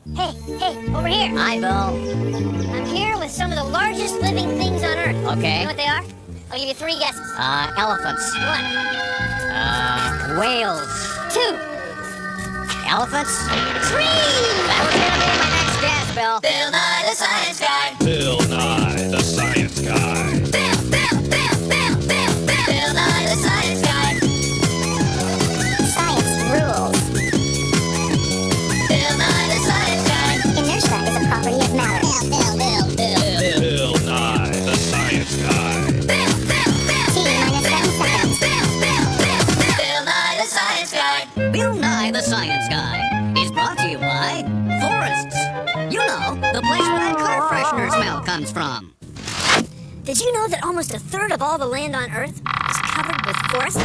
Hey, over here. Hi, Bill. I'm here with some of the largest living things on Earth. Okay. You know what they are? I'll give you 3 guesses. Elephants. 1, Whales. 2, Elephants? trees! That was gonna be my next guess, Bill. Bill Nye the Science Guy. Bill Nye, the Science Guy. Bill Nye the Science Guy. Science rules. Bill Nye the Science Guy. Inertia is a property of matter. Bill Nye, the Science Guy. T minus 7 seconds. Bill Nye the Science Guy. Bill Nye the Science Guy is brought to you by forests. You know, the place where that car freshener smell comes from. Did you know that almost a third of all the land on Earth is covered with forests?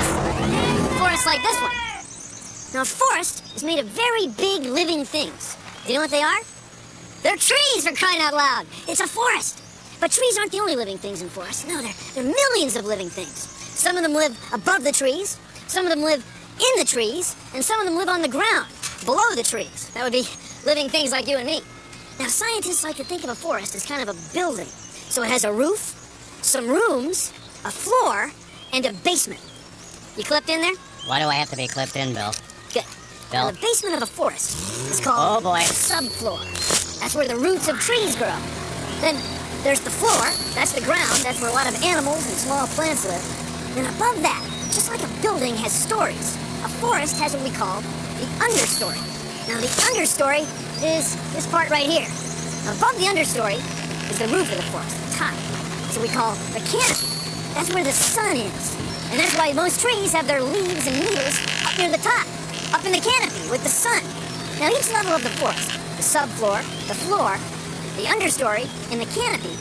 Forests like this one. Now, a forest is made of very big living things. Do you know what they are? They're trees, for crying out loud. It's a forest. But trees aren't the only living things in forests. No, there are millions of living things. Some of them live above the trees, some of them live in the trees, and some of them live on the ground, below the trees. That would be living things like you and me. Now, scientists like to think of a forest as kind of a building. So it has a roof, some rooms, a floor, and a basement. You clipped in there? Why do I have to be clipped in, Bill? Good. Now, Bill? the basement of a forest is called Oh, boy. the subfloor. That's where the roots of trees grow. Then there's the floor. That's the ground. That's where a lot of animals and small plants live. And above that, just like a building has stories, a forest has what we call the understory. Now, the understory is this part right here. Now, above the understory is the roof of the forest, the top. So we call the canopy. That's where the sun is. And that's why most trees have their leaves and needles up near the top, up in the canopy with the sun. Now, each level of the forest, the subfloor, the floor, the understory, and the canopy,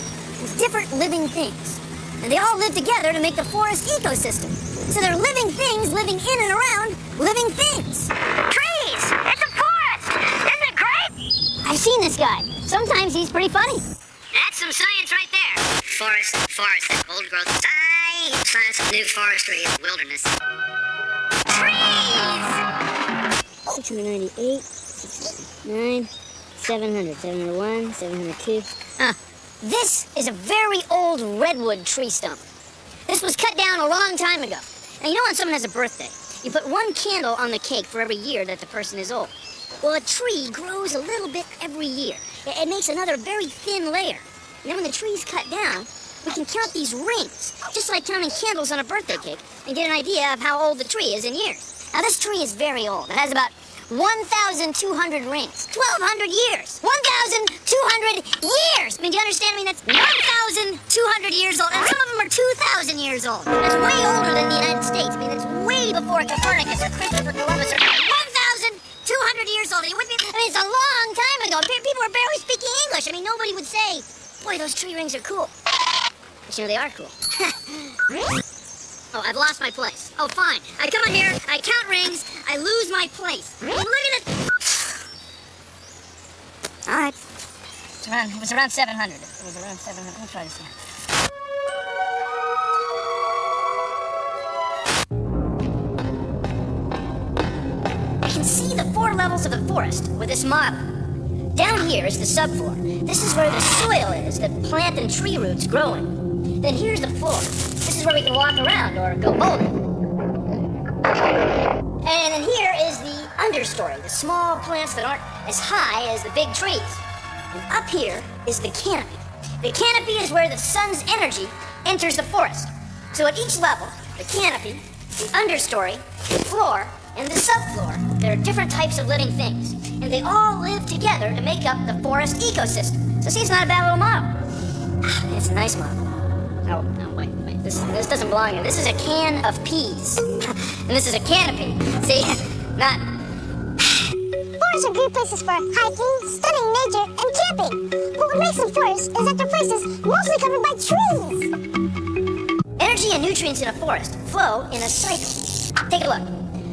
is different living things. And they all live together to make the forest ecosystem. So they're living things living in and around living things. Trees! It's a forest! Isn't it great? I've seen this guy. Sometimes he's pretty funny. That's some science right there. Forest, old growth, science, new forestry, wilderness. Trees! 698, 609, 700, 701, 702. This is a very old redwood tree stump. This was cut down a long time ago. Now, you know when someone has a birthday, you put 1 candle on the cake for every year that the person is old. Well, a tree grows a little bit every year. It makes another very thin layer. And then when the tree's cut down, we can count these rings, just like counting candles on a birthday cake, and get an idea of how old the tree is in years. Now, this tree is very old. It has about 1,200 rings. 1,200 years. 1,200 years. I mean, do you understand? I mean, that's 1,200 years old. And some of them are 2,000 years old. That's way older than the United States. I mean, it's way before Copernicus or Christopher Columbus or 1,200 years old. Are you with me? I mean, it's a long time ago. People were barely speaking English. I mean, nobody would say, boy, those tree rings are cool. But you know, they are cool. Oh, I've lost my place. Oh, fine. I come on here, I count rings, I lose my place. Look at it. All right. It was around 700. It was around 700. Let me try this again. You can see the 4 levels of the forest with this model. Down here is the subfloor. This is where the soil is that plant and tree roots grow in. Then here's the floor. This is where we can walk around or go bowling. And then here is the understory, the small plants that aren't as high as the big trees. And up here is the canopy. The canopy is where the sun's energy enters the forest. So at each level, the canopy, the understory, the floor, and the subfloor, there are different types of living things. And they all live together to make up the forest ecosystem. So see, it's not a bad little model. It's a nice model. Oh, no, wait. This doesn't belong here. This is a can of peas. And this is a canopy. See? Not... Forests are great places for hiking, studying nature, and camping. But what makes them forests is that they're places mostly covered by trees. Energy and nutrients in a forest flow in a cycle. Take a look.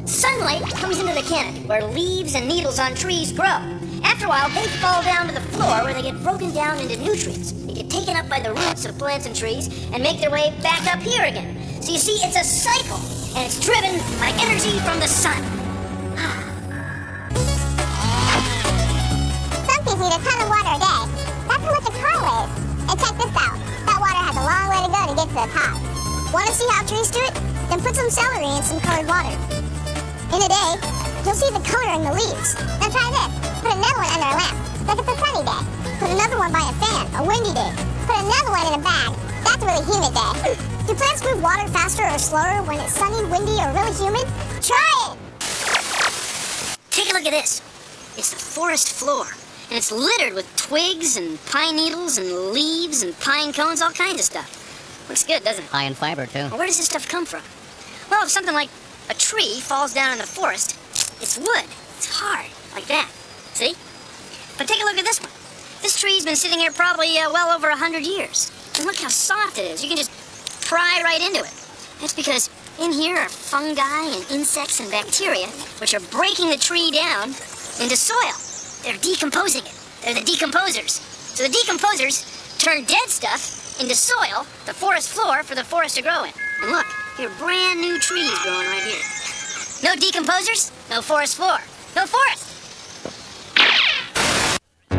Sunlight comes into the canopy where leaves and needles on trees grow. After a while, they fall down to the floor where they get broken down into nutrients. They get taken up by the roots of plants and trees and make their way back up here again. So you see, it's a cycle, and it's driven by energy from the sun. Want to see how trees do it? Then put some celery in some colored water. In a day, you'll see the color in the leaves. Now try this. Put another one under a lamp, like it's a sunny day. Put another one by a fan, a windy day. Put another one in a bag. That's a really humid day. Do plants move water faster or slower when it's sunny, windy, or really humid? Try it! Take a look at this. It's the forest floor. And it's littered with twigs and pine needles and leaves and pine cones, all kinds of stuff. Looks good, doesn't it? High in fiber, too. Well, where does this stuff come from? Well, if something like a tree falls down in the forest, it's wood. It's hard, like that. See? But take a look at this one. This tree's been sitting here probably well over 100 years. And look how soft it is. You can just pry right into it. That's because in here are fungi and insects and bacteria, which are breaking the tree down into soil. They're decomposing it. They're the decomposers. So the decomposers turn dead stuff into soil, the forest floor, for the forest to grow in. And look, here are brand new trees growing right here. No decomposers, no forest floor. No forest.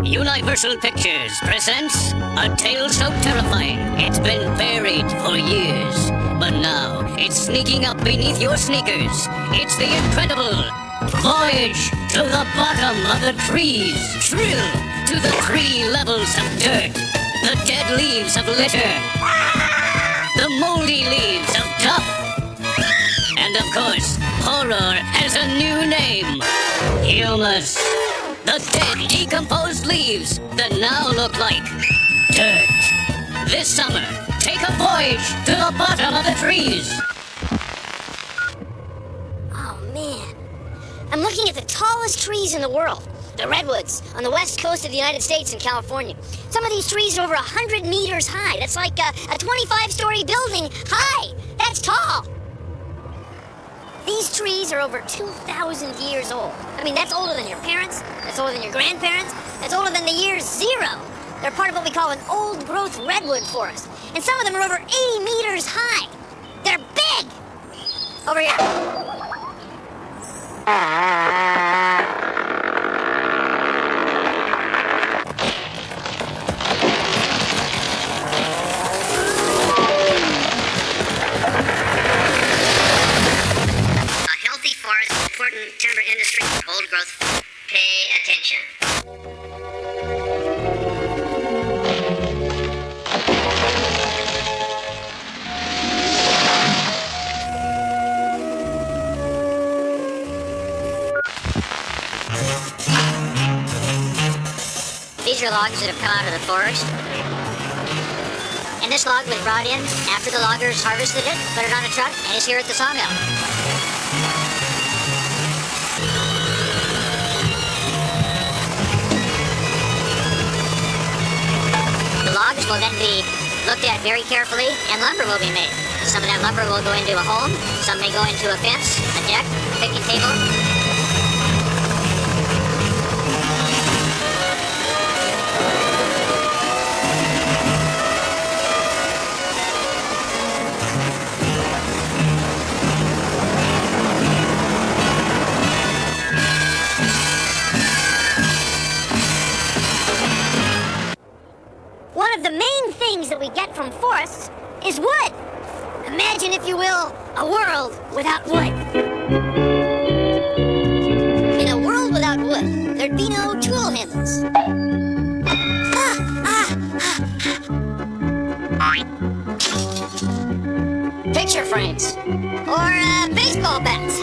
Universal Pictures presents a tale so terrifying it's been buried for years. But now it's sneaking up beneath your sneakers. It's the incredible voyage to the bottom of the trees. Thrill to the 3 levels of dirt. The dead leaves of litter. The moldy leaves of duff. And of course, horror has a new name. Humus. The dead, decomposed leaves that now look like dirt. This summer, take a voyage to the bottom of the trees. Oh, man. I'm looking at the tallest trees in the world. The redwoods on the west coast of the United States in California. Some of these trees are over 100 meters high. That's like a 25-story building high. That's tall. These trees are over 2,000 years old. I mean, that's older than your parents. That's older than your grandparents. That's older than the year 0. They're part of what we call an old-growth redwood forest. And some of them are over 80 meters high. They're big. Over here. Important timber industry, old growth. Pay attention. These are logs that have come out of the forest. And this log was brought in after the loggers harvested it, put it on a truck, and is here at the sawmill. Logs will then be looked at very carefully, and lumber will be made. Some of that lumber will go into a home, some may go into a fence, a deck, a picnic table. One of the main things that we get from forests is wood. Imagine, if you will, a world without wood. In a world without wood, there'd be no tool handles. Picture frames. Or baseball bats.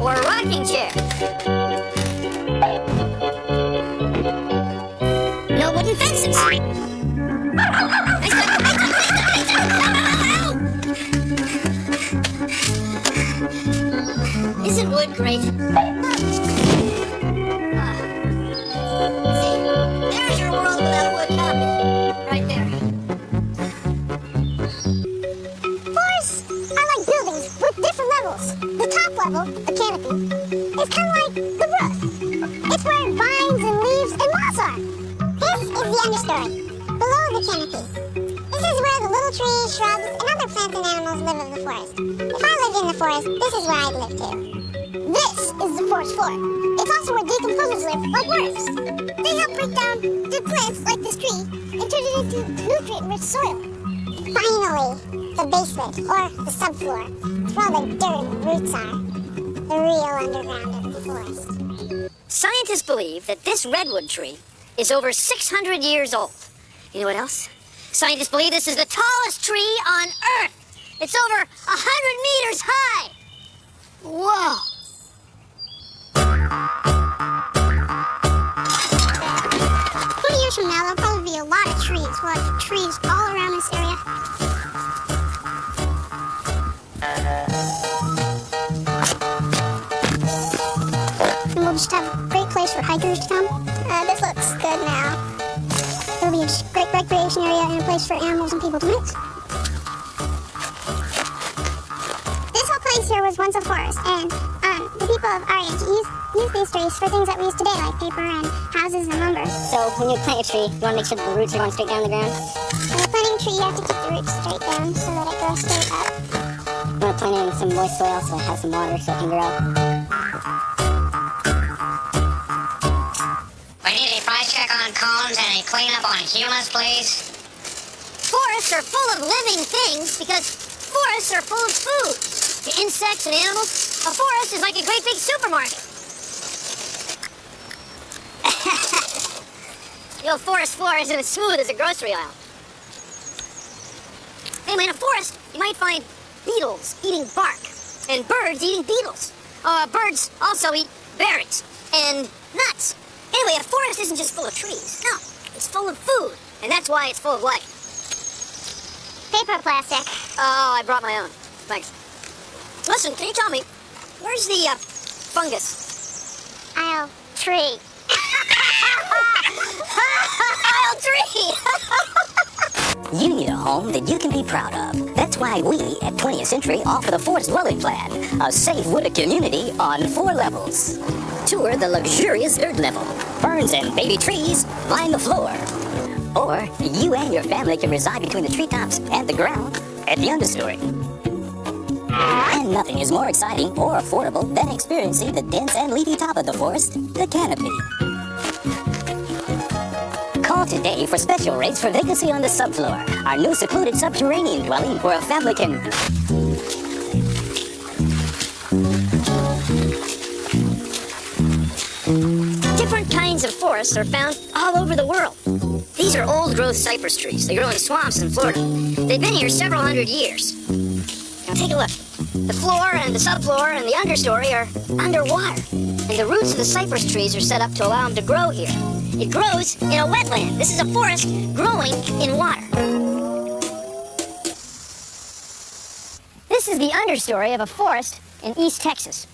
Or a rocking chair. No wooden fences. Isn't wood great? See, there's your world without wood copy. Right there. Forests are like buildings with different levels. The top level, the canopy, is kind of like the roof. It's where vines and leaves and moss are. This is the understory, below the canopy. This is where the little trees, shrubs, and other plants and animals live in the forest. If I lived in the forest, this is where I'd live too. This is the forest floor. It's also where decomposers live, like worms. They help break down dead plants like this tree and turn it into nutrient-rich soil. Finally, the basement, or the subfloor, where all the dirt and roots are. The real underground of the forest. Scientists believe that this redwood tree is over 600 years old. You know what else? Scientists believe this is the tallest tree on Earth. It's over 100 meters high. Whoa. 20 years from now, there'll probably be a lot of trees. We'll have trees all around this area. And we'll just have a great place for hikers to come. This looks good now. It'll be a just great recreation area and a place for animals and people to mix. This whole place here was once a forest, and the people of our age use these trees for things that we use today, like paper and houses and lumber. So when you plant a tree, you want to make sure that the roots are going straight down the ground? When you're planting a tree, you have to keep the roots straight down so that it grows straight up. You want to plant it in some moist soil so it has some water so it can grow. We need a price check on cones and a cleanup on humans, please. Forests are full of living things because forests are full of food. To insects and animals, a forest is like a great big supermarket. The old forest floor isn't as smooth as a grocery aisle. Anyway, in a forest, you might find beetles eating bark and birds eating beetles. Birds also eat berries and nuts. Anyway, a forest isn't just full of trees. No, it's full of food, and that's why it's full of life. Paper plastic. Oh, I brought my own. Thanks. Listen, can you tell me, where's the fungus? Aisle 3. Aisle 3! You need a home that you can be proud of. That's why we at 20th Century offer the Forest Dwelling Plan, a safe wooded community on 4 levels. Tour the luxurious dirt level. Ferns and baby trees line the floor. Or you and your family can reside between the treetops and the ground at the understory. And nothing is more exciting or affordable than experiencing the dense and leafy top of the forest, the canopy. Call today for special rates for vacancy on the subfloor, our new secluded subterranean dwelling where a family can... Different kinds of forests are found all over the world. These are old-growth cypress trees. They grow in swamps in Florida. They've been here several hundred years. Now take a look. The floor and the subfloor and the understory are underwater, and the roots of the cypress trees are set up to allow them to grow here. It grows in a wetland. This is a forest growing in water. This is the understory of a forest in East Texas.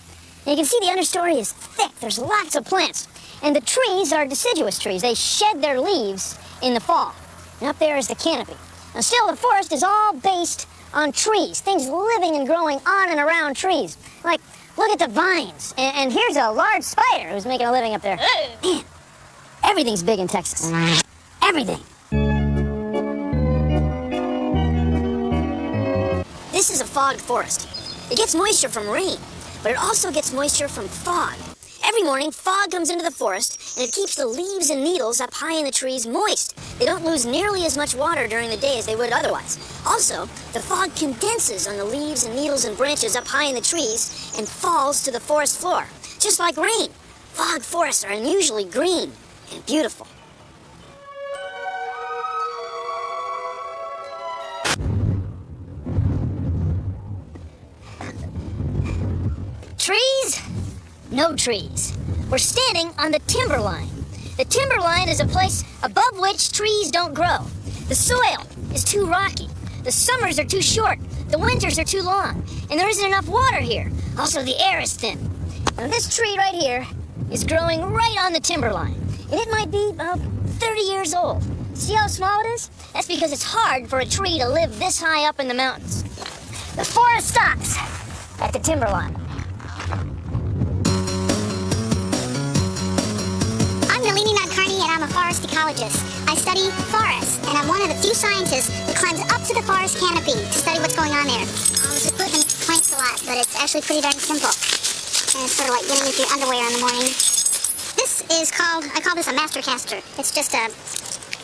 And you can see the understory is thick. There's lots of plants. And the trees are deciduous trees. They shed their leaves in the fall. And up there is the canopy. Now still, the forest is all based on trees, things living and growing on and around trees. Like, look at the vines. And here's a large spider who's making a living up there. Man, everything's big in Texas. Everything. This is a fogged forest. It gets moisture from rain, but it also gets moisture from fog. Every morning, fog comes into the forest, and it keeps the leaves and needles up high in the trees moist. They don't lose nearly as much water during the day as they would otherwise. Also, the fog condenses on the leaves and needles and branches up high in the trees and falls to the forest floor, just like rain. Fogged forests are unusually green and beautiful. Trees? No trees. We're standing on the timberline. The timberline is a place above which trees don't grow. The soil is too rocky. The summers are too short. The winters are too long. And there isn't enough water here. Also, the air is thin. Now, this tree right here is growing right on the timberline. And it might be about 30 years old. See how small it is? That's because it's hard for a tree to live this high up in the mountains. The forest stops at the timberline. I'm Nalini Nadkarni, and I'm a forest ecologist. I study forests, and I'm one of the few scientists who climbs up to the forest canopy to study what's going on there. This equipment points a lot, but it's actually pretty darn simple. And it's sort of like getting into your underwear in the morning. This is called, I call this a master caster. It's just a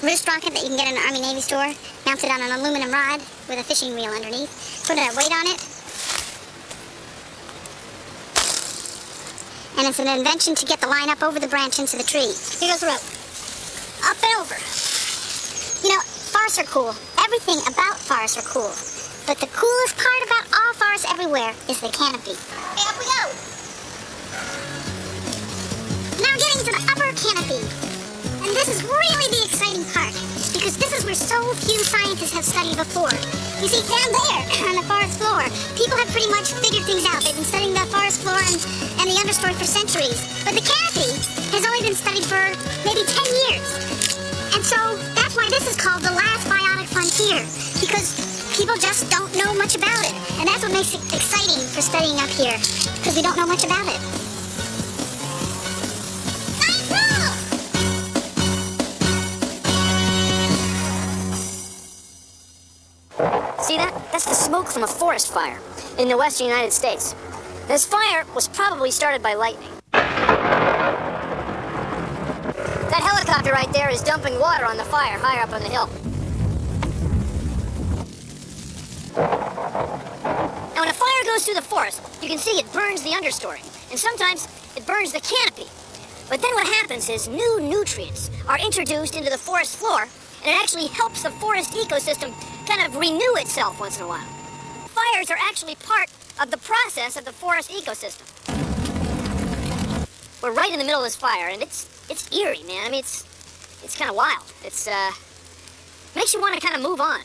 wrist rocket that you can get in an Army Navy store, mounted on an aluminum rod with a fishing reel underneath. Put a weight on it. And it's an invention to get the line up over the branch into the tree. Here goes the rope. Up and over. You know, forests are cool. Everything about forests are cool. But the coolest part about all forests everywhere is the canopy. Okay, up we go. Now we're getting to the upper canopy. And this is really the exciting part, because this is where so few scientists have studied before. You see, down there on the forest floor, people have pretty much figured things out. They've been studying the forest floor and the understory for centuries. But the canopy has only been studied for maybe 10 years. And so that's why this is called the last biotic frontier, because people just don't know much about it. And that's what makes it exciting for studying up here, because we don't know much about it. See that? That's the smoke from a forest fire in the western United States. This fire was probably started by lightning. That helicopter right there is dumping water on the fire higher up on the hill. Now when a fire goes through the forest, you can see it burns the understory, and sometimes it burns the canopy. But then what happens is new nutrients are introduced into the forest floor, and it actually helps the forest ecosystem kind of renew itself once in a while. Fires are actually part of the process of the forest ecosystem. We're right in the middle of this fire, and it's eerie, man. I mean, it's kind of wild. Makes you want to kind of move on.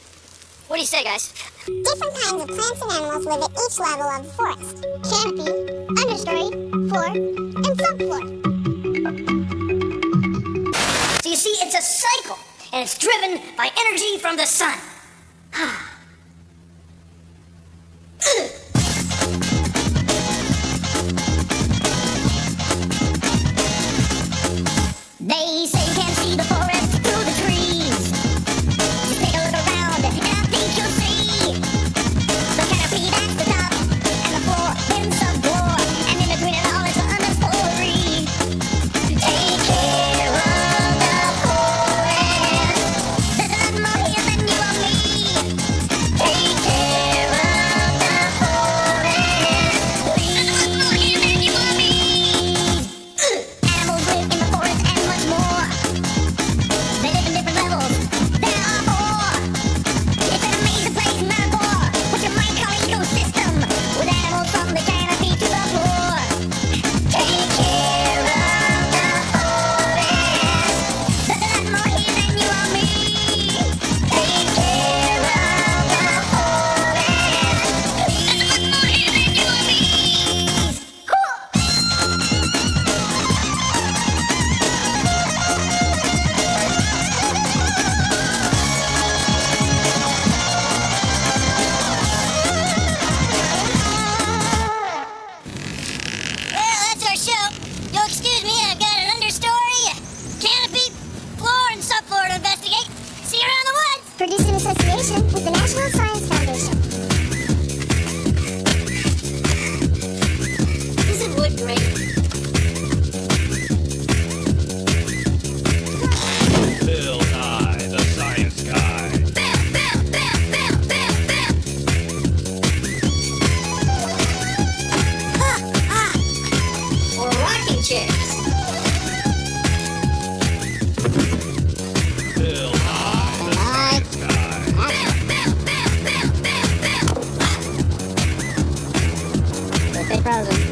What do you say, guys? Different kinds of plants and animals live at each level of the forest. Canopy, understory, floor, and subfloor. So you see, it's a cycle, and it's driven by energy from the sun. They say you can't see the forest through the trees. Just take a look around and I think you'll see. The canopy, that's the top, and the floor, then subfloor, and in between it all is the understory. Take care of the forest. There's a lot more here than you or me. Take care of the forest. There's a lot more here than you or me. Animals live in the forest and much more. They live in different levels. There are four. It's an amazing place, metaphor. What you might call ecosystem, with animals from the canopy to the floor. Take care of the forest. There's a lot more here than you or me. Take care of the forest. There's a lot more here than you or me. Cool. Well, that's our show. You'll excuse me, I've got an understory, canopy, floor, and subfloor to investigate. See you around the woods. Produced in association with the National Science Foundation. Isn't wood great? Bill Nye, the science guy. Or rocking chairs. Bill Nye, the science guy. Birthday present.